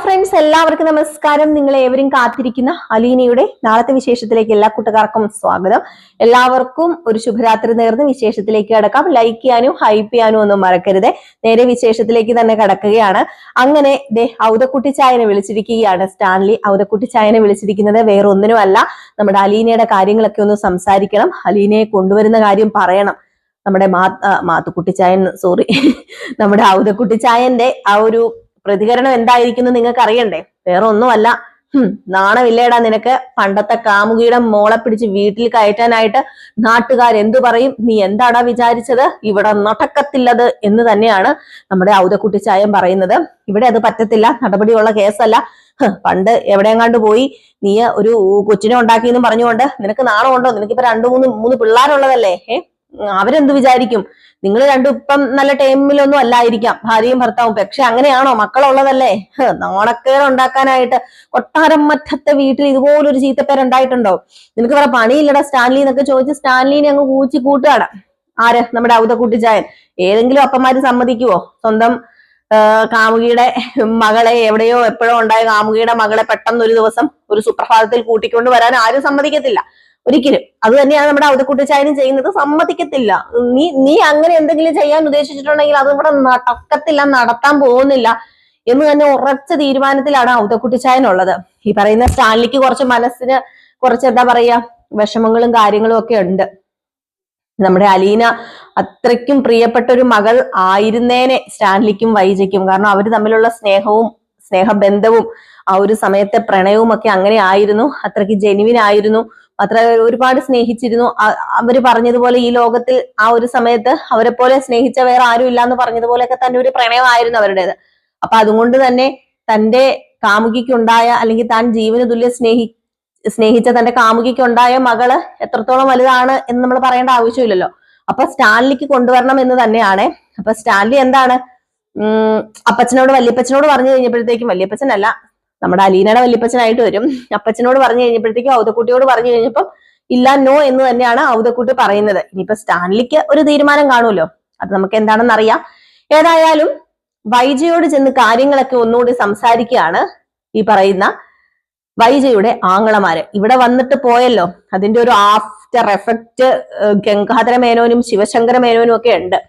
Friends, എല്ലാവർക്കും നമസ്കാരം. നിങ്ങൾ ഏവരും കാത്തിരിക്കുന്ന അലീനയുടെ നാളത്തെ വിശേഷത്തിലേക്ക് എല്ലാ കൂട്ടുകാർക്കും സ്വാഗതം. എല്ലാവർക്കും ഒരു ശുഭരാത്രി നേർന്ന് വിശേഷത്തിലേക്ക് കടക്കാം. ലൈക്ക് ചെയ്യാനും ഹൈപ്പ് ചെയ്യാനും ഒന്നും മറക്കരുത്. നേരെ വിശേഷത്തിലേക്ക് തന്നെ കടക്കുകയാണ്. അങ്ങനെ ഔതക്കുട്ടി ചായനെ വിളിച്ചിരിക്കുകയാണ് സ്റ്റാൻലി. ഔതക്കുട്ടി ചായനെ വിളിച്ചിരിക്കുന്നത് വേറെ ഒന്നിനുമല്ല, നമ്മുടെ അലീനയുടെ കാര്യങ്ങളൊക്കെ ഒന്ന് സംസാരിക്കണം, അലീനയെ കൊണ്ടുവരുന്ന കാര്യം പറയണം. നമ്മുടെ മാത്തുക്കുട്ടിച്ചായൻ നമ്മുടെ ഔതക്കുട്ടിച്ചായന്റെ ആ ഒരു പ്രതികരണം എന്തായിരിക്കുന്നു നിങ്ങൾക്ക് അറിയണ്ടേ? വേറെ ഒന്നുമല്ല, നാണമില്ലേടാ നിനക്ക്, പണ്ടത്തെ കാമുകിയുടെ മോളെ പിടിച്ച് വീട്ടിൽ കയറ്റാനായിട്ട് നാട്ടുകാരെന്തു പറയും, നീ എന്താടാ വിചാരിച്ചത്, ഇവിടെ നടക്കത്തില്ലത് എന്ന് തന്നെയാണ് നമ്മുടെ ഔതക്കുട്ടിച്ചായൻ പറയുന്നത്. ഇവിടെ അത് പറ്റത്തില്ല, നടപടിയുള്ള കേസല്ല. പണ്ട് എവിടെയെങ്ങാണ്ട് പോയി നീ ഒരു കൊച്ചിനെ ഉണ്ടാക്കിയെന്നും പറഞ്ഞുകൊണ്ട് നിനക്ക് നാണമുണ്ടോ? നിനക്കിപ്പോ മൂന്ന് പിള്ളേരുള്ളതല്ലേ. അവരെന്ത് വിചാരിക്കും? നിങ്ങൾ രണ്ടും ഇപ്പം നല്ല ടൈമിലൊന്നും അല്ലായിരിക്കാം, ഭാര്യയും ഭർത്താവും. പക്ഷെ അങ്ങനെയാണോ? മക്കളുള്ളതല്ലേ. നാണക്കേട് ഉണ്ടാക്കാനായിട്ട് കൊട്ടാരം മറ്റത്തെ വീട്ടിൽ ഇതുപോലൊരു ചീത്തപ്പേരുണ്ടായിട്ടുണ്ടോ? നിനക്ക് വേറെ പണിയില്ലടാ സ്റ്റാൻലി എന്നൊക്കെ ചോദിച്ച് സ്റ്റാൻലിനെ അങ്ങ് കൂച്ചി കൂട്ടുകയാണ്. ആര്? നമ്മുടെ ഔതക്കുട്ടിച്ചായൻ. ഏതെങ്കിലും അപ്പന്മാര് സമ്മതിക്കുവോ സ്വന്തം കാമുകിയുടെ മകളെ, എവിടെയോ എപ്പോഴോ ഉണ്ടായ കാമുകിയുടെ മകളെ പെട്ടെന്ന് ഒരു ദിവസം ഒരു സുപ്രഭാതത്തിൽ കൂട്ടിക്കൊണ്ട് വരാൻ ആരും സമ്മതിക്കത്തില്ല, ഒരിക്കലും. അത് തന്നെയാണ് നമ്മുടെ ഔതക്കുട്ടിച്ചായനും ചെയ്യുന്നത്. സമ്മതിക്കത്തില്ല. നീ അങ്ങനെ എന്തെങ്കിലും ചെയ്യാൻ ഉദ്ദേശിച്ചിട്ടുണ്ടെങ്കിൽ അത് ഇവിടെ നടക്കത്തില്ല, നടത്താൻ പോകുന്നില്ല എന്ന് തന്നെ ഉറച്ച തീരുമാനത്തിലാണ് ഔതക്കുട്ടിച്ചായനുള്ളത്. ഈ പറയുന്ന സ്റ്റാൻലിക്ക് കുറച്ച് മനസ്സിന് കുറച്ച് എന്താ പറയാ വിഷമങ്ങളും കാര്യങ്ങളും ഒക്കെ ഉണ്ട്. നമ്മുടെ അലീന അത്രയ്ക്കും പ്രിയപ്പെട്ട ഒരു മകൾ ആയിരുന്നേനെ സ്റ്റാൻലിക്കും വൈജയ്ക്കും. കാരണം അവര് തമ്മിലുള്ള സ്നേഹബന്ധവും ആ ഒരു സമയത്തെ പ്രണയവും ഒക്കെ അങ്ങനെ ആയിരുന്നു. അത്രയ്ക്ക് ജെനുവിൻ ആയിരുന്നു, അത്ര ഒരുപാട് സ്നേഹിച്ചിരുന്നു. അവര് പറഞ്ഞതുപോലെ ഈ ലോകത്തിൽ ആ ഒരു സമയത്ത് അവരെ പോലെ സ്നേഹിച്ച വേറെ ആരും ഇല്ല എന്ന് പറഞ്ഞതുപോലെയൊക്കെ തന്നെ ഒരു പ്രണയമായിരുന്നു അവരുടേത്. അപ്പൊ അതുകൊണ്ട് തന്നെ തന്റെ കാമുകിക്കുണ്ടായ, അല്ലെങ്കിൽ താൻ ജീവന് തുല്യം സ്നേഹിച്ച തന്റെ കാമുകിക്കുണ്ടായ മകള് എത്രത്തോളം വലുതാണ് എന്ന് നമ്മൾ പറയേണ്ട ആവശ്യമില്ലല്ലോ. അപ്പൊ സ്റ്റാൻലിക്ക് കൊണ്ടുവരണം എന്ന് തന്നെയാണ്. അപ്പൊ സ്റ്റാൻലി എന്താണ് അപ്പച്ചനോട് വല്യപ്പച്ചനോട് പറഞ്ഞു കഴിഞ്ഞപ്പോഴത്തേക്കും, വല്യപ്പച്ചനല്ല നമ്മുടെ അലീനയുടെ വല്യപ്പച്ചനായിട്ട് വരും, അപ്പച്ചനോട് പറഞ്ഞു കഴിഞ്ഞപ്പോഴത്തേക്കും ഔതക്കുട്ടിയോട് പറഞ്ഞു കഴിഞ്ഞപ്പോ ഇല്ല, നോ എന്ന് തന്നെയാണ് ഔതക്കുട്ടി പറയുന്നത്. ഇനിയിപ്പോ സ്റ്റാൻലിക്ക് ഒരു തീരുമാനം കാണുമല്ലോ, അത് നമുക്ക് എന്താണെന്ന് അറിയാം. ഏതായാലും വൈജയോട് ചെന്ന് കാര്യങ്ങളൊക്കെ ഒന്നുകൂടി സംസാരിക്കുകയാണ് ഈ പറയുന്ന വൈജയുടെ ആങ്ങളമാര്. ഇവിടെ വന്നിട്ട് പോയല്ലോ, അതിന്റെ ഒരു ആഫ്റ്റർ എഫക്റ്റ് ഗംഗാധര മേനോനും ശിവശങ്കര മേനോനും ഒക്കെ ഉണ്ട്.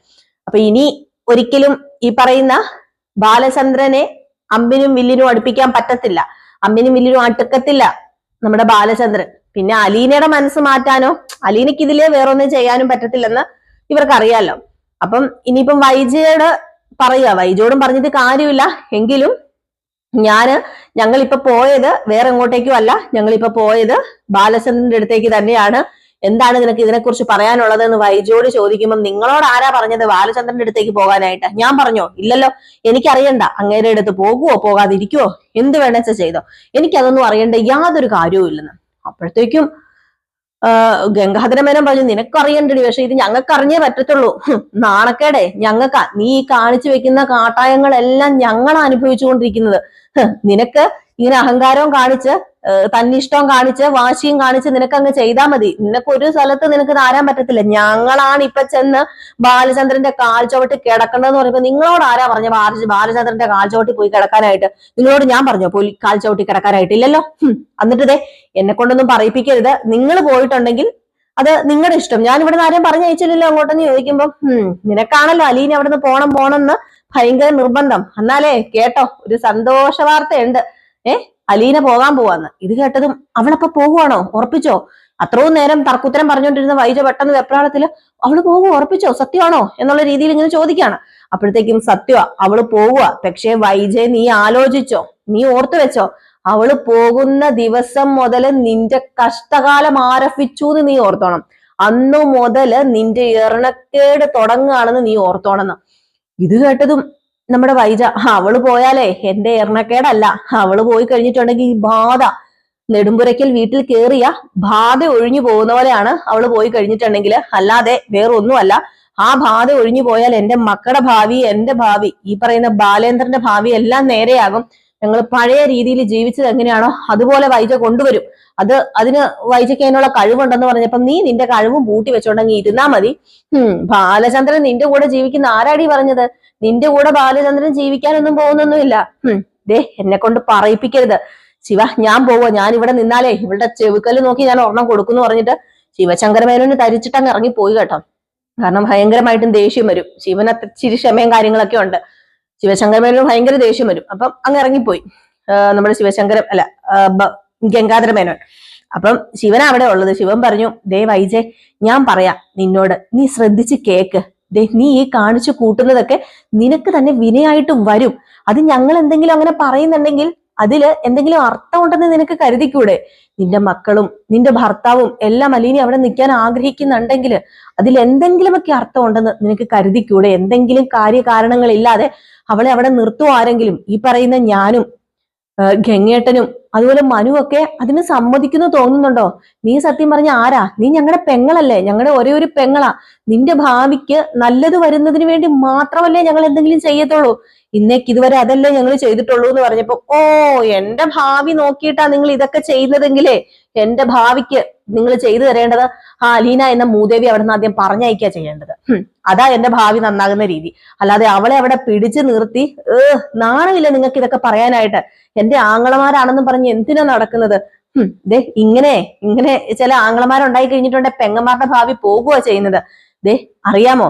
അപ്പൊ ഇനി ഒരിക്കലും ഈ പറയുന്ന ബാലചന്ദ്രനെ അമ്പിനും വില്ലിനും അടുപ്പിക്കാൻ പറ്റത്തില്ല, അമ്പിനും വില്ലിനും അടുക്കത്തില്ല നമ്മുടെ ബാലചന്ദ്രൻ. പിന്നെ അലീനയുടെ മനസ്സ് മാറ്റാനോ അലീനയ്ക്ക് ഇതിലെ വേറൊന്നും ചെയ്യാനും പറ്റത്തില്ലെന്ന് ഇവർക്ക് അറിയാലോ. അപ്പം ഇനിയിപ്പം വൈജയോടും പറഞ്ഞിട്ട് കാര്യമില്ല. എങ്കിലും ഞങ്ങളിപ്പൊ പോയത് വേറെ എങ്ങോട്ടേക്കും അല്ല, ഞങ്ങളിപ്പൊ പോയത് ബാലചന്ദ്രന്റെ അടുത്തേക്ക് തന്നെയാണ്. എന്താണ് നിനക്ക് ഇതിനെക്കുറിച്ച് പറയാനുള്ളത് എന്ന് വൈജയോട് ചോദിക്കുമ്പോൾ, നിങ്ങളോട് ആരാ പറഞ്ഞത് ബാലചന്ദ്രന്റെ അടുത്തേക്ക് പോകാനായിട്ട്? ഞാൻ പറഞ്ഞോ? ഇല്ലല്ലോ, എനിക്കറിയണ്ട. അങ്ങേരുടെ അടുത്ത് പോകുവോ പോകാതിരിക്കുവോ എന്ത് വേണമെച്ച ചെയ്തോ, എനിക്കതൊന്നും അറിയണ്ട, യാതൊരു കാര്യവും ഇല്ലെന്ന്. അപ്പോഴത്തേക്കും ഗംഗാധര മേനോൻ പറഞ്ഞു, നിനക്കറിയണ്ടടി, പക്ഷെ ഇത് ഞങ്ങൾക്ക് അറിഞ്ഞേ പറ്റത്തുള്ളൂ. നാണക്കേടെ ഞങ്ങൾക്കാ. നീ ഈ കാണിച്ചു വെക്കുന്ന കാട്ടായങ്ങളെല്ലാം ഞങ്ങളാ അനുഭവിച്ചുകൊണ്ടിരിക്കുന്നത്. നിനക്ക് ഇങ്ങനെ അഹങ്കാരവും കാണിച്ച്, തന്നിഷ്ടവും കാണിച്ച്, വാശിയും കാണിച്ച് നിനക്ക് അങ്ങ് ചെയ്താൽ മതി. നിനക്ക് ഒരു സ്ഥലത്ത് നിനക്ക് താരാൻ പറ്റത്തില്ല. ഞങ്ങളാണ് ഇപ്പൊ ചെന്ന് ബാലചന്ദ്രന്റെ കാൽ ചവിട്ടി കിടക്കണ്ടെന്ന് പറയുമ്പോ നിങ്ങളോട് ആരാ പറഞ്ഞ ബാലചന്ദ്രന്റെ കാൽ ചവിട്ടി പോയി കിടക്കാനായിട്ട്? നിങ്ങളോട് ഞാൻ പറഞ്ഞോ പോയി കാൽ ചവിട്ടി കിടക്കാനായിട്ട്? ഇല്ലല്ലോ. എന്നിട്ട് എന്നെ കൊണ്ടൊന്നും പറയിപ്പിക്കരുത്. നിങ്ങൾ പോയിട്ടുണ്ടെങ്കിൽ അത് നിങ്ങളുടെ ഇഷ്ടം, ഞാൻ ഇവിടെ ആരെയും പറഞ്ഞയച്ചില്ലല്ലോ അങ്ങോട്ടെന്ന് ചോദിക്കുമ്പോ, നിനക്കാണല്ലോ അലീന അവിടുന്ന് പോണെന്ന് ഭയങ്കര നിർബന്ധം. എന്നാലേ കേട്ടോ, ഒരു സന്തോഷ വാർത്തയുണ്ട്. അലീന പോകാൻ പോവാന്ന്. ഇത് കേട്ടതും അവളപ്പൊ പോകുവാണോ? ഉറപ്പിച്ചോ? അത്രയും നേരം തർക്കുത്തരം പറഞ്ഞുകൊണ്ടിരുന്ന വൈജ പെട്ടെന്ന് വെപ്രാളത്തില് അവള് പോകുക ഉറപ്പിച്ചോ, സത്യമാണോ എന്നുള്ള രീതിയിൽ ഇങ്ങനെ ചോദിക്കുകയാണ്. അപ്പോഴത്തേക്കും സത്യമാ, അവള് പോവുക. പക്ഷെ വൈജയെ നീ ആലോചിച്ചോ, നീ ഓർത്തു വെച്ചോ, അവള് പോകുന്ന ദിവസം മുതല് നിന്റെ കഷ്ടകാലം ആരംഭിച്ചു എന്ന് നീ ഓർത്തോണം. അന്നു മുതല് നിന്റെ എറണക്കേട് തുടങ്ങുകയാണെന്ന് നീ ഓർത്തോണെന്ന്. ഇത് കേട്ടതും നമ്മുടെ വൈജ, അവള് പോയാലേ എന്റെ എറണക്കേടല്ല, അവള് പോയി കഴിഞ്ഞിട്ടുണ്ടെങ്കിൽ ഈ ബാധ നെടുമ്പുരയ്ക്കൽ വീട്ടിൽ കേറിയ ബാധ ഒഴിഞ്ഞു പോകുന്ന പോലെയാണ് അവള് പോയി കഴിഞ്ഞിട്ടുണ്ടെങ്കിൽ, അല്ലാതെ വേറൊന്നുമല്ല. ആ ബാധ ഒഴിഞ്ഞു പോയാൽ എന്റെ മക്കളുടെ ഭാവി, എന്റെ ഭാവി, ഈ പറയുന്ന ബാലേന്ദ്രന്റെ ഭാവി എല്ലാം നേരെയാകും. ഞങ്ങൾ പഴയ രീതിയിൽ ജീവിച്ചത് എങ്ങനെയാണോ അതുപോലെ വൈജ കൊണ്ടുവരും. അതിന് വൈജയ്ക്ക് അതിനുള്ള കഴിവുണ്ടെന്ന് പറഞ്ഞപ്പോ, നീ നിന്റെ കഴിവും പൂട്ടി വെച്ചോണ്ടെങ്കിൽ ഇരുന്നാ മതി. ബാലചന്ദ്രൻ നിന്റെ കൂടെ ജീവിക്കുന്ന ആരാടി പറഞ്ഞത്? നിന്റെ കൂടെ ബാലചന്ദ്രൻ ജീവിക്കാനൊന്നും പോകുന്നൊന്നുമില്ല. എന്നെ കൊണ്ട് പറയിപ്പിക്കരുത് ശിവ, ഞാൻ പോവോ, ഞാൻ ഇവിടെ നിന്നാലേ ഇവളുടെ ചെവിക്കല് നോക്കി ഞാൻ ഒരെണ്ണം കൊടുക്കുന്നു പറഞ്ഞിട്ട് ശിവശങ്കരമേനോന് തരിച്ചിട്ടങ്ങ് ഇറങ്ങി പോയി കേട്ടോ. കാരണം ഭയങ്കരമായിട്ടും ദേഷ്യം വരും. ശിവന് ഇച്ചിരി ക്ഷമയും കാര്യങ്ങളൊക്കെ ഉണ്ട്. ശിവശങ്കരമേനോന് ഭയങ്കര ദേഷ്യം വരും. അപ്പം അങ്ങ് ഇറങ്ങിപ്പോയി നമ്മുടെ ശിവശങ്കരം അല്ല ഗംഗാധര മേനോൻ. അപ്പം ശിവനാ അവിടെ ഉള്ളത്. ശിവൻ പറഞ്ഞു, വൈജയ്, ഞാൻ പറയാം നിന്നോട്, നീ ശ്രദ്ധിച്ച് കേക്ക്. നീ ഈ കാണിച്ചു കൂട്ടുന്നതൊക്കെ നിനക്ക് തന്നെ വിനയായിട്ട് വരും. അത് ഞങ്ങൾ എന്തെങ്കിലും അങ്ങനെ പറയുന്നുണ്ടെങ്കിൽ അതില് എന്തെങ്കിലും അർത്ഥം ഉണ്ടെന്ന് നിനക്ക് കരുതിക്കൂടെ? നിന്റെ മക്കളും നിന്റെ ഭർത്താവും എല്ലാം അലീനി അവിടെ നിൽക്കാൻ ആഗ്രഹിക്കുന്നുണ്ടെങ്കിൽ അതിൽ എന്തെങ്കിലുമൊക്കെ അർത്ഥം ഉണ്ടെന്ന് നിനക്ക് കരുതിക്കൂടെ? എന്തെങ്കിലും കാര്യകാരണങ്ങളില്ലാതെ അവളെ അവിടെ നിർത്തുവോ ആരെങ്കിലും? ഈ പറയുന്ന ഞാനും ഗംഗേട്ടനും അതുപോലെ മനുവൊക്കെ അതിന് സമ്മതിക്കുന്നു തോന്നുന്നുണ്ടോ? നീ സത്യം പറഞ്ഞ ആരാ? നീ ഞങ്ങളുടെ പെങ്ങളല്ലേ, ഞങ്ങളുടെ ഒരേ ഒരു പെങ്ങളാ. നിന്റെ ഭാവിക്ക് നല്ലത് വരുന്നതിന് വേണ്ടി മാത്രമല്ലേ ഞങ്ങൾ എന്തെങ്കിലും ചെയ്യത്തുള്ളൂ. ഇന്നേക്ക് ഇതുവരെ അതല്ലേ ഞങ്ങൾ ചെയ്തിട്ടുള്ളൂ എന്ന് പറഞ്ഞപ്പോ, ഓ, എന്റെ ഭാവി നോക്കിയിട്ടാ നിങ്ങൾ ഇതൊക്കെ ചെയ്യുന്നതെങ്കിലേ എന്റെ ഭാവിക്ക് നിങ്ങൾ ചെയ്തു തരേണ്ടത് അലീന എന്ന മൂദേവി അവിടെ നിന്ന് ആദ്യം പറഞ്ഞയക്കുക ചെയ്യേണ്ടത്. അതാ എന്റെ ഭാവി നന്നാകുന്ന രീതി. അല്ലാതെ അവളെ അവിടെ പിടിച്ചു നിർത്തി നാണമില്ല നിങ്ങൾക്ക് ഇതൊക്കെ പറയാനായിട്ട്. എന്റെ ആങ്ങളമാരാണെന്ന് പറഞ്ഞ് എന്തിനാ നടക്കുന്നത്? ഇങ്ങനെ ചില ആങ്ങളമാരുണ്ടായി കഴിഞ്ഞിട്ടുണ്ടെ പെങ്ങന്മാരുടെ ഭാവി പോകുക ചെയ്യുന്നത്. അറിയാമോ,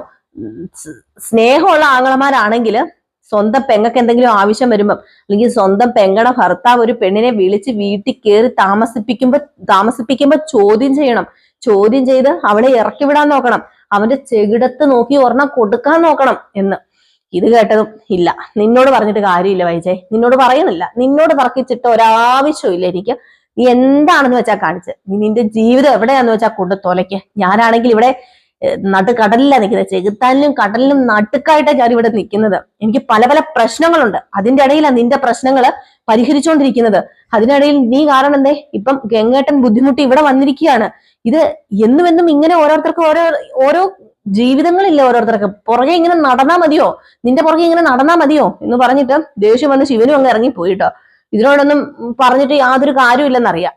സ്നേഹമുള്ള ആങ്ങളമാരാണെങ്കിൽ സ്വന്തം പെങ്ങൾക്ക് എന്തെങ്കിലും ആവശ്യം വരുമ്പം അല്ലെങ്കിൽ സ്വന്തം പെങ്ങളുടെ ഭർത്താവ് ഒരു പെണ്ണിനെ വിളിച്ച് വീട്ടിൽ കയറി താമസിപ്പിക്കുമ്പോ ചോദ്യം ചെയ്യണം. ചോദ്യം ചെയ്ത് അവളെ ഇറക്കി വിടാൻ നോക്കണം. അവന്റെ ചെകിടത്ത് നോക്കി ഒരെണ്ണം കൊടുക്കാൻ നോക്കണം എന്ന്. ഇത് കേട്ടതും ഇല്ല, നിന്നോട് പറഞ്ഞിട്ട് കാര്യമില്ല വൈജയ്, നിന്നോട് പറയുന്നില്ല. നിന്നോട് തർക്കിച്ചിട്ട് ഒരാവശ്യമില്ല എനിക്ക്. നീ എന്താണെന്ന് വെച്ചാൽ കാണിച്ച്, നീ നിന്റെ ജീവിതം എവിടെയാന്ന് വെച്ചാൽ കൊണ്ട് തൊലയ്ക്ക്. ഞാനാണെങ്കിൽ ഇവിടെ നടുക്കടലിലാണ് നിൽക്കുന്നത്. ചെകുത്താനിലും കടലിലും നടുക്കായിട്ടാണ് ഞാൻ ഇവിടെ നിൽക്കുന്നത്. എനിക്ക് പല പല പ്രശ്നങ്ങളുണ്ട്. അതിന്റെ ഇടയിലാണ് നിന്റെ പ്രശ്നങ്ങള് പരിഹരിച്ചുകൊണ്ടിരിക്കുന്നത്. അതിനിടയിൽ നീ കാരണം എന്തേ ഇപ്പം ഗംഗേട്ടൻ ബുദ്ധിമുട്ടി ഇവിടെ വന്നിരിക്കുകയാണ്. ഇത് എന്നും ഇങ്ങനെ ഓരോരുത്തർക്കും ഓരോ ജീവിതങ്ങളില്ല. ഓരോരുത്തർക്ക് പുറകെ ഇങ്ങനെ നടന്നാ മതിയോ? നിന്റെ പുറകെ ഇങ്ങനെ നടന്നാ മതിയോ എന്ന് പറഞ്ഞിട്ട് ദേഷ്യം വന്ന് ശിവനും അങ്ങ് ഇറങ്ങിപ്പോയിട്ടോ. ഇതിനോടൊന്നും പറഞ്ഞിട്ട് യാതൊരു കാര്യമില്ലെന്നറിയാം.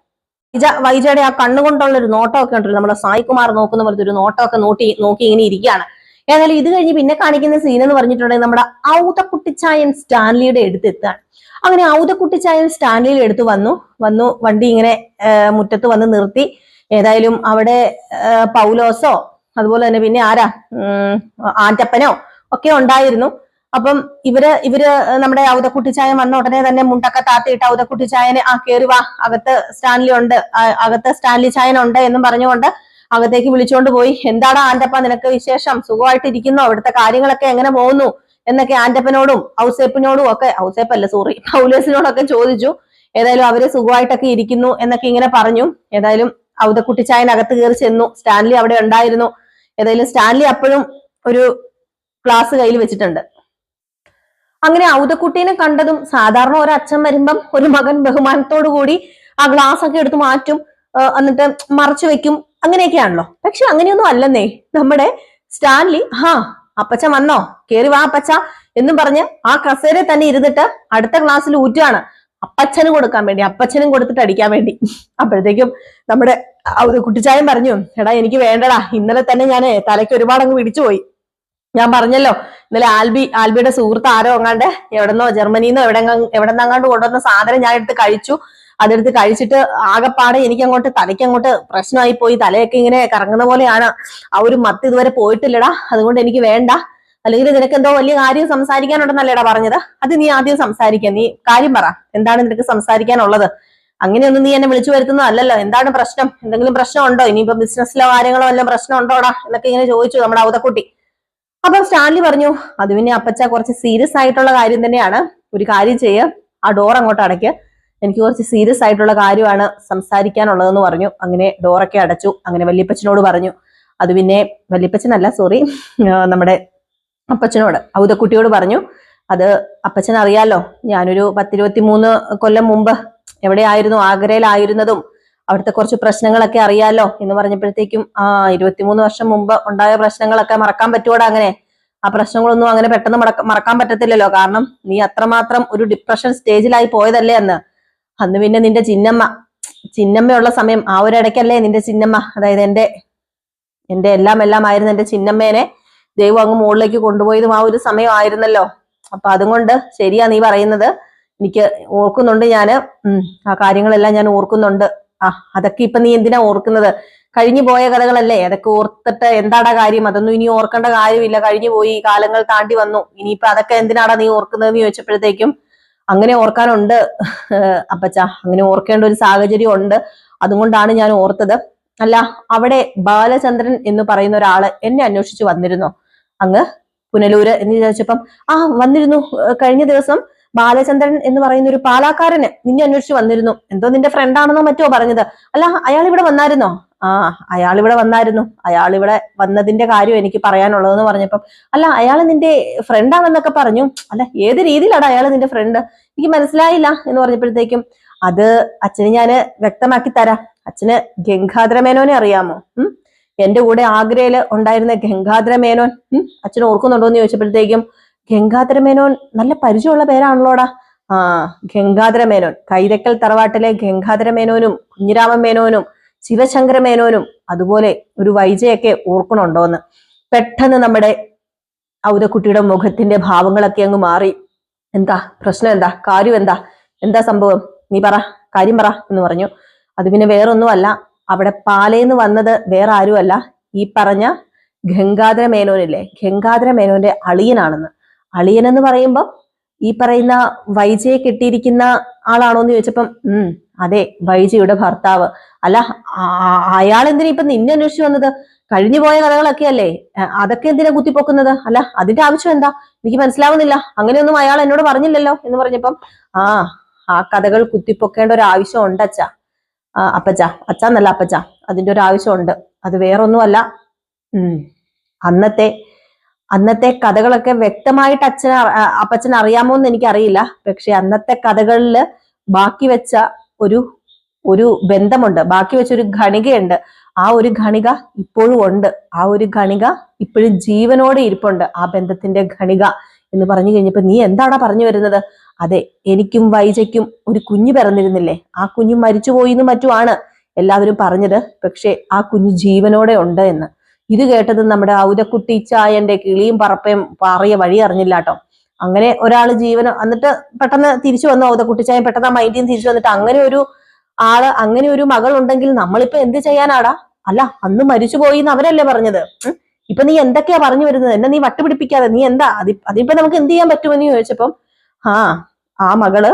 വൈജയുടെ ആ കണ്ണുകൊണ്ടുള്ള ഒരു നോട്ടമൊക്കെ ഉണ്ടല്ലോ, നമ്മുടെ സായികുമാർ നോക്കുന്ന പോലത്തെ ഒരു നോട്ടമൊക്കെ നോക്കി ഇങ്ങനെ ഇരിക്കുകയാണ്. ഏതായാലും ഇത് കഴിഞ്ഞ് പിന്നെ കാണിക്കുന്ന സീൻ എന്ന് പറഞ്ഞിട്ടുണ്ടെങ്കിൽ നമ്മുടെ ഔതക്കുട്ടിച്ചായൻ സ്റ്റാൻലിയുടെ അടുത്തെത്താണ്. അങ്ങനെ ഔതക്കുട്ടിച്ചായൻ സ്റ്റാൻലിയുടെ അടുത്ത് വന്നു വണ്ടി ഇങ്ങനെ മുറ്റത്ത് വന്ന് നിർത്തി. ഏതായാലും അവിടെ പൗലോസോ അതുപോലെ തന്നെ പിന്നെ ആരാ ആന്റപ്പനോ ഒക്കെ ഉണ്ടായിരുന്നു. അപ്പം ഇവര് നമ്മുടെ ഔതക്കുട്ടിച്ചായൻ വന്ന ഉടനെ തന്നെ മുണ്ടൊക്കെ താത്തിയിട്ട് ഔതക്കുട്ടിച്ചായനെ കേറി വാ, അകത്ത് സ്റ്റാൻലി ഉണ്ട്, അകത്ത് സ്റ്റാൻലി ചായൻ ഉണ്ട് എന്നും പറഞ്ഞുകൊണ്ട് അകത്തേക്ക് വിളിച്ചുകൊണ്ട് പോയി. എന്താടാ ആന്റപ്പ, നിനക്ക് വിശേഷം? സുഖമായിട്ടിരിക്കുന്നോ? ഇവിടുത്തെ കാര്യങ്ങളൊക്കെ എങ്ങനെ പോകുന്നു എന്നൊക്കെ ആന്റപ്പനോടും ഔസേപ്പിനോടും ഒക്കെ, ഔസേപ്പല്ല സോറി, പൗലോസിനോടൊക്കെ ചോദിച്ചു. ഏതായാലും അവര് സുഖമായിട്ടൊക്കെ ഇരിക്കുന്നു എന്നൊക്കെ ഇങ്ങനെ പറഞ്ഞു. ഏതായാലും ഔതക്കുട്ടിച്ചായൻ അകത്ത് കയറി ചെന്നു. സ്റ്റാൻലി അവിടെ ഉണ്ടായിരുന്നു. ഏതായാലും സ്റ്റാൻലി അപ്പോഴും ഒരു ഗ്ലാസ് കയ്യിൽ വെച്ചിട്ടുണ്ട്. അങ്ങനെ ഔതക്കുട്ടീനെ കണ്ടതും സാധാരണ ഒരു അച്ഛൻ വരുമ്പം ഒരു മകൻ ബഹുമാനത്തോടു കൂടി ആ ഗ്ലാസ് ഒക്കെ എടുത്ത് മാറ്റും, എന്നിട്ട് മറച്ചു വെക്കും, അങ്ങനെയൊക്കെയാണല്ലോ. പക്ഷെ അങ്ങനെയൊന്നും അല്ലെന്നേ. നമ്മുടെ സ്റ്റാൻലി അപ്പച്ച വന്നോ, കേറി വാ അപ്പച്ച എന്നും പറഞ്ഞ് ആ കസേരയിൽ തന്നെ ഇരുന്നിട്ട് അടുത്ത ഗ്ലാസ്സിൽ ഊറ്റുകയാണ്. അപ്പച്ചന് കൊടുക്കാൻ വേണ്ടി, അപ്പച്ചനും കൊടുത്തിട്ട് അടിക്കാൻ വേണ്ടി. അപ്പോഴത്തേക്കും നമ്മുടെ കുട്ടിച്ചായൻ പറഞ്ഞു, എടാ എനിക്ക് വേണ്ടടാ, ഇന്നലെ തന്നെ ഞാൻ തലയ്ക്ക് ഒരുപാട് അങ്ങ് പിടിച്ചുപോയി. ഞാൻ പറഞ്ഞല്ലോ ഇന്നലെ ആൽബിയുടെ സുഹൃത്ത് ആരോ അങ്ങാണ്ട് എവിടെന്നോ ജർമ്മനിന്നോ എവിടെന്നങ്ങാണ്ട് കൊണ്ടുവന്ന സാധനം ഞാൻ എടുത്ത് കഴിച്ചു. അതെടുത്ത് കഴിച്ചിട്ട് ആകെപ്പാടെ എനിക്ക് അങ്ങോട്ട് തലയ്ക്ക് അങ്ങോട്ട് പ്രശ്നമായി പോയി. തലയൊക്കെ ഇങ്ങനെ കറങ്ങുന്ന പോലെയാണ്. ആ ഒരു മത്ത് ഇതുവരെ പോയിട്ടില്ലടാ, അതുകൊണ്ട് എനിക്ക് വേണ്ട. അല്ലെങ്കിൽ നിനക്ക് എന്തോ വലിയ കാര്യം സംസാരിക്കാനുണ്ടെന്നല്ലേടാ പറഞ്ഞത്? അത് നീ ആദ്യം സംസാരിക്കാൻ, നീ കാര്യം പറ, എന്താണ് നിനക്ക് സംസാരിക്കാനുള്ളത്? അങ്ങനെയൊന്നും നീ എന്നെ വിളിച്ചു വരുത്തുന്നതല്ലല്ലോ. എന്താണ് പ്രശ്നം? എന്തെങ്കിലും പ്രശ്നം ഉണ്ടോ? ഇനിയിപ്പോ ബിസിനസ്സിലോ കാര്യങ്ങളോ വല്ലതും പ്രശ്നം ഉണ്ടോടാ എന്നൊക്കെ ഇങ്ങനെ ചോദിച്ചു നമ്മുടെ ഔതക്കുട്ടി. അപ്പം സ്റ്റാൻലി പറഞ്ഞു, അത് പിന്നെ അപ്പച്ച കുറച്ച് സീരിയസ് ആയിട്ടുള്ള കാര്യം തന്നെയാണ്. ഒരു കാര്യം ചെയ്യുക, ആ ഡോർ അങ്ങോട്ട് അടയ്ക്ക്, എനിക്ക് കുറച്ച് സീരിയസ് ആയിട്ടുള്ള കാര്യമാണ് സംസാരിക്കാനുള്ളതെന്ന് പറഞ്ഞു. അങ്ങനെ ഡോറൊക്കെ അടച്ചു. അങ്ങനെ വല്യപ്പച്ചനോട് പറഞ്ഞു. അത് പിന്നെ വല്യപ്പച്ചനല്ല സോറി, നമ്മുടെ അപ്പച്ചനോട്, ഔതക്കുട്ടിയോട് പറഞ്ഞു. അത് അപ്പച്ചൻ അറിയാലോ, ഞാനൊരു 10-23 കൊല്ലം മുമ്പ് എവിടെയായിരുന്നു, ആഗ്രയിലായിരുന്നതും അവിടുത്തെ കുറച്ച് പ്രശ്നങ്ങളൊക്കെ അറിയാലോ എന്ന് പറഞ്ഞപ്പോഴത്തേക്കും 23 വർഷം മുമ്പ് ഉണ്ടായ പ്രശ്നങ്ങളൊക്കെ മറക്കാൻ പറ്റുവോടാ? അങ്ങനെ ആ പ്രശ്നങ്ങളൊന്നും അങ്ങനെ പെട്ടെന്ന് മറക്കാൻ പറ്റത്തില്ലല്ലോ. കാരണം നീ അത്രമാത്രം ഒരു ഡിപ്രഷൻ സ്റ്റേജിലായി പോയതല്ലേ അന്ന് പിന്നെ നിന്റെ ചിന്നമ്മയുള്ള സമയം, ആ ഒരു ഇടയ്ക്കല്ലേ നിന്റെ ചിന്നമ്മ, അതായത് എന്റെ എല്ലാം ആയിരുന്നു എന്റെ ചിന്നമ്മേനെ ദൈവം അങ്ങ് മുകളിലേക്ക് കൊണ്ടുപോയതും ആ ഒരു സമയം ആയിരുന്നല്ലോ. അപ്പൊ അതുകൊണ്ട് ശരിയാ നീ പറയുന്നത്, എനിക്ക് ഓർക്കുന്നുണ്ട് ഞാന്. ആ കാര്യങ്ങളെല്ലാം ഞാൻ ഓർക്കുന്നുണ്ട്. അതൊക്കെ ഇപ്പൊ നീ എന്തിനാ ഓർക്കുന്നത്? കഴിഞ്ഞു പോയ കഥകളല്ലേ, അതൊക്കെ ഓർത്തിട്ട് എന്താടാ കാര്യം? അതൊന്നും ഇനി ഓർക്കേണ്ട കാര്യമില്ല, കഴിഞ്ഞു പോയി, കാലങ്ങൾ താണ്ടി വന്നു. ഇനിയിപ്പൊ അതൊക്കെ എന്തിനാടാ നീ ഓർക്കുന്നതെന്ന് ചോദിച്ചപ്പോഴത്തേക്കും അങ്ങനെ ഓർക്കാനുണ്ട് അപ്പച്ച, അങ്ങനെ ഓർക്കേണ്ട ഒരു സാഹചര്യം ഉണ്ട്, അതുകൊണ്ടാണ് ഞാൻ ഓർത്തത്. അല്ല, അവിടെ ബാലചന്ദ്രൻ എന്ന് പറയുന്ന ഒരാള് എന്നെ അന്വേഷിച്ചു വന്നിരുന്നോ അങ്ങ് പുനലൂര് എന്ന് ചോദിച്ചപ്പം വന്നിരുന്നു. കഴിഞ്ഞ ദിവസം ബാലചന്ദ്രൻ എന്ന് പറയുന്ന ഒരു പാലാക്കാരന് നിന്നെ അന്വേഷിച്ച് വന്നിരുന്നു. എന്തോ നിന്റെ ഫ്രണ്ടാണെന്നോ മറ്റോ പറഞ്ഞത്. അല്ല, അയാൾ ഇവിടെ വന്നായിരുന്നോ? അയാൾ ഇവിടെ വന്നായിരുന്നു. അയാൾ ഇവിടെ വന്നതിന്റെ കാര്യം എനിക്ക് പറയാനുള്ളതെന്ന് പറഞ്ഞപ്പം, അല്ല, അയാൾ നിന്റെ ഫ്രണ്ടാണെന്നൊക്കെ പറഞ്ഞു. അല്ല, ഏത് രീതിയിലാണ് അയാൾ നിന്റെ ഫ്രണ്ട്? എനിക്ക് മനസ്സിലായില്ല എന്ന് പറഞ്ഞപ്പോഴത്തേക്കും, അത് അച്ഛന് ഞാന് വ്യക്തമാക്കി തരാം. അച്ഛന് ഗംഗാധര മേനോനെ അറിയാമോ? എന്റെ കൂടെ ആഗ്രയില് ഉണ്ടായിരുന്ന ഗംഗാധര മേനോൻ അച്ഛൻ ഓർക്കുന്നുണ്ടോ എന്ന് ചോദിച്ചപ്പോഴത്തേക്കും, ഗംഗാധര മേനോൻ നല്ല പരിചയമുള്ള പേരാണല്ലോടാ. ഗംഗാധര മേനോൻ, കൈതക്കൽ തറവാട്ടിലെ ഗംഗാധര മേനോനും കുഞ്ഞിരാമൻ മേനോനും ശിവശങ്കര മേനോനും അതുപോലെ ഒരു വൈജയൊക്കെ ഓർക്കണുണ്ടോന്ന്. പെട്ടെന്ന് നമ്മുടെ ഔതക്കുട്ടിയുടെ മുഖത്തിന്റെ ഭാവങ്ങളൊക്കെ അങ്ങ് മാറി. എന്താ പ്രശ്നം? എന്താ കാര്യം? എന്താ സംഭവം? നീ പറ, കാര്യം പറ എന്ന് പറഞ്ഞു. അത് പിന്നെ വേറൊന്നുമല്ല, അവിടെ പാലേന്ന് വന്നത് വേറെ ആരുമല്ല, ഈ പറഞ്ഞ ഗംഗാധര മേനോനില്ലേ, ഗംഗാധര മേനോന്റെ അളിയനാണെന്ന്. അളിയൻ എന്ന് പറയുമ്പം ഈ പറയുന്ന വൈജയെ കെട്ടിയിരിക്കുന്ന ആളാണോ എന്ന് ചോദിച്ചപ്പം അതെ, വൈജയുടെ ഭർത്താവ്. അല്ല, അയാൾ എന്തിനാ ഇപ്പൊ നിന്നെ അന്വേഷിച്ചു വന്നത്? കഴിഞ്ഞു പോയ കഥകളൊക്കെ അല്ലേ, അതൊക്കെ എന്തിനാ കുത്തിപ്പൊക്കുന്നത്? അല്ല, അതിന്റെ ആവശ്യം എന്താ? എനിക്ക് മനസ്സിലാവുന്നില്ല. അങ്ങനെയൊന്നും അയാൾ എന്നോട് പറഞ്ഞില്ലല്ലോ എന്ന് പറഞ്ഞപ്പം, ആ കഥകൾ കുത്തിപ്പൊക്കേണ്ട ഒരു ആവശ്യം ഉണ്ട് അച്ഛ. അപ്പച്ച, അച്ഛന്നല്ല അപ്പച്ച, അതിന്റെ ഒരു ആവശ്യമുണ്ട്. അത് വേറൊന്നുമല്ല, അന്നത്തെ കഥകളൊക്കെ വ്യക്തമായിട്ട് അപ്പച്ചൻ അറിയാമോ എന്ന് എനിക്കറിയില്ല. പക്ഷെ അന്നത്തെ കഥകളില് ബാക്കി വെച്ച ഒരു ബന്ധമുണ്ട്, ബാക്കി വെച്ച ഒരു ഖണികയുണ്ട്. ആ ഒരു ഖണിക ഇപ്പോഴും ഉണ്ട്. ആ ഒരു ഖണിക ഇപ്പോഴും ജീവനോടെ ഇരിപ്പുണ്ട്, ആ ബന്ധത്തിന്റെ ഖണിക എന്ന് പറഞ്ഞു കഴിഞ്ഞപ്പോ, നീ എന്താടാ പറഞ്ഞു വരുന്നത്? അതെ, എനിക്കും വൈജയ്ക്കും ഒരു കുഞ്ഞു പിറന്നിരുന്നില്ലേ, ആ കുഞ്ഞു മരിച്ചുപോയിന്നും മറ്റുമാണ് എല്ലാവരും പറഞ്ഞത്. പക്ഷെ ആ കുഞ്ഞു ജീവനോടെ ഉണ്ട് എന്ന്. ഇത് കേട്ടത് നമ്മുടെ ഔതക്കുട്ടി ചായന്റെ കിളിയും പറപ്പയും പാറിയ വഴി അറിഞ്ഞില്ല കേട്ടോ. അങ്ങനെ ഒരാള് എന്നിട്ട് പെട്ടെന്ന് തിരിച്ചു വന്നു. ഔതക്കുട്ടി ചായ പെട്ടെന്ന് ആ മൈൻഡിൽ തിരിച്ചു വന്നിട്ട്, അങ്ങനെ ഒരു മകൾ ഉണ്ടെങ്കിൽ നമ്മളിപ്പോ എന്ത് ചെയ്യാനാടാ? അല്ല, അന്ന് മരിച്ചുപോയി എന്ന് അവരല്ലേ പറഞ്ഞത്. ഇപ്പൊ നീ എന്തൊക്കെയാ പറഞ്ഞു വരുന്നത്? എന്നെ നീ വട്ടുപിടിപ്പിക്കാതെ, നീ എന്താ അതിപ്പോ നമുക്ക് എന്ത് ചെയ്യാൻ പറ്റുമെന്ന് ചോദിച്ചപ്പം, ആ മകള്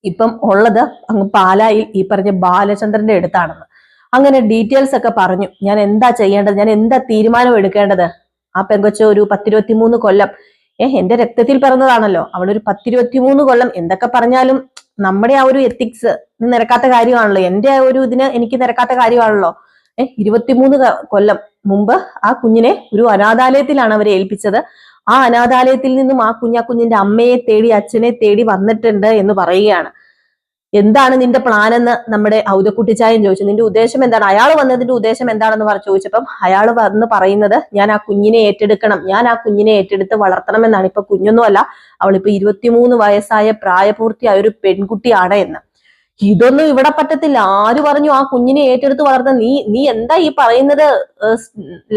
ഇപ്പം ഉള്ളത് അങ്ങ് പാലായിൽ ഈ പറഞ്ഞ ബാലചന്ദ്രന്റെ അടുത്താണെന്ന്. അങ്ങനെ ഡീറ്റെയിൽസ് ഒക്കെ പറഞ്ഞു. ഞാൻ എന്താ ചെയ്യേണ്ടത്, ഞാൻ എന്താ തീരുമാനം എടുക്കേണ്ടത്? ആ പെങ്കൊച്ച് ഒരു 10-23 കൊല്ലം എന്റെ രക്തത്തിൽ പിറന്നതാണല്ലോ. അവളൊരു 10-23 കൊല്ലം എന്തൊക്കെ പറഞ്ഞാലും നമ്മുടെ ആ ഒരു എത്തിക്സ് നിരക്കാത്ത കാര്യമാണല്ലോ. എന്റെ ആ ഒരു ഇതിന് എനിക്ക് നിരക്കാത്ത കാര്യമാണല്ലോ. 23 കൊല്ലം മുമ്പ് ആ കുഞ്ഞിനെ ഒരു അനാഥാലയത്തിലാണ് അവരെ ഏൽപ്പിച്ചത്. ആ അനാഥാലയത്തിൽ നിന്നും ആ കുഞ്ഞിന്റെ അമ്മയെ തേടി അച്ഛനെ തേടി വന്നിട്ടുണ്ട് എന്ന് പറയുകയാണ്. എന്താണ് നിന്റെ പ്ലാൻ എന്ന് നമ്മുടെ ഔതക്കുട്ടിച്ചായൻ ചോദിച്ചു. നിന്റെ ഉദ്ദേശം എന്താണ്? അയാൾ വന്നതിന്റെ ഉദ്ദേശം എന്താണെന്ന് ചോദിച്ചപ്പം അയാൾ വന്ന് പറയുന്നത്, ഞാൻ ആ കുഞ്ഞിനെ ഏറ്റെടുക്കണം, ഞാൻ ആ കുഞ്ഞിനെ ഏറ്റെടുത്ത് വളർത്തണം എന്നാണ്. ഇപ്പൊ കുഞ്ഞൊന്നുമല്ല, അവളിപ്പോ 23 വയസ്സായ പ്രായപൂർത്തിയായ ഒരു പെൺകുട്ടിയാണ് എന്ന്. ഇതൊന്നും ഇവിടെ പറ്റത്തില്ല. ആര് പറഞ്ഞു ആ കുഞ്ഞിനെ ഏറ്റെടുത്ത് വളർത്താൻ? നീ എന്താ ഈ പറയുന്നത്?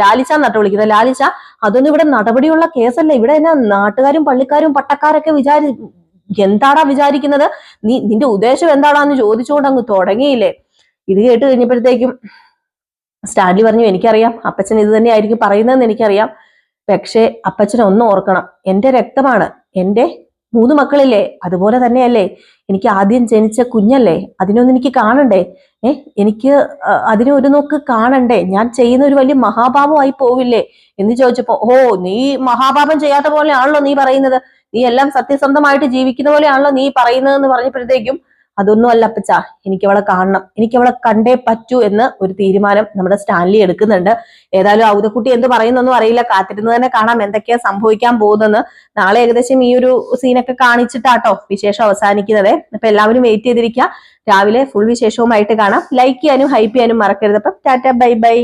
ലാലിച്ച നട്ട് വിളിക്കുന്നത്. ലാലിച്ച, അതൊന്നും ഇവിടെ നടപടിയുള്ള കേസല്ല. ഇവിടെ എന്നാ നാട്ടുകാരും പള്ളിക്കാരും പട്ടക്കാരൊക്കെ എന്താടാ വിചാരിക്കുന്നത്? നിന്റെ ഉദ്ദേശം എന്താടാന്ന് ചോദിച്ചുകൊണ്ട് അങ്ങ് തുടങ്ങിയില്ലേ. ഇത് കേട്ട് കഴിഞ്ഞപ്പോഴത്തേക്കും സ്റ്റാൻലി പറഞ്ഞു, എനിക്കറിയാം അപ്പച്ചൻ ഇത് തന്നെ ആയിരിക്കും പറയുന്നതെന്ന് എനിക്കറിയാം. പക്ഷെ അപ്പച്ചൻ ഒന്നും ഓർക്കണം, എന്റെ രക്തമാണ്, എന്റെ 3 മക്കളില്ലേ, അതുപോലെ തന്നെയല്ലേ എനിക്ക് ആദ്യം ജനിച്ച കുഞ്ഞല്ലേ, അതിനൊന്നും എനിക്ക് കാണണ്ടേ? എനിക്ക് അതിനെ ഒരു നോക്ക് കാണണ്ടേ? ഞാൻ ചെയ്യുന്ന ഒരു വലിയ മഹാപാപമായി പോവില്ലേ എന്ന് ചോദിച്ചപ്പോ, നീ മഹാപാപം ചെയ്യാത്ത പോലെയാണല്ലോ നീ പറയുന്നത്, നീ എല്ലാം സത്യസന്ധമായിട്ട് ജീവിക്കുന്ന പോലെയാണല്ലോ നീ പറയുന്നതെന്ന് പറഞ്ഞപ്പോഴത്തേക്കും, അതൊന്നും അല്ല അപ്പച്ച, എനിക്ക് അവളെ കാണണം, എനിക്ക് അവളെ കണ്ടേ പറ്റൂ എന്ന് ഒരു തീരുമാനം നമ്മുടെ സ്റ്റാൻലി എടുക്കുന്നുണ്ട്. ഏതായാലും ഔതക്കുട്ടി എന്ത് പറയുന്നൊന്നും അറിയില്ല, കാത്തിരുന്ന് തന്നെ കാണാം എന്തൊക്കെയാ സംഭവിക്കാൻ പോകുന്നെന്ന്. നാളെ ഏകദേശം ഈ ഒരു സീനൊക്കെ കാണിച്ചിട്ടാട്ടോ വിശേഷം അവസാനിക്കുന്നത്. അപ്പൊ എല്ലാവരും വെയിറ്റ് ചെയ്തിരിക്കുക. രാവിലെ ഫുൾ വിശേഷവുമായിട്ട് കാണാം. ലൈക്ക് ചെയ്യാനും ഹൈപ്പ് ചെയ്യാനും മറക്കരുത്. അപ്പം ടാറ്റ, ബൈ ബൈ.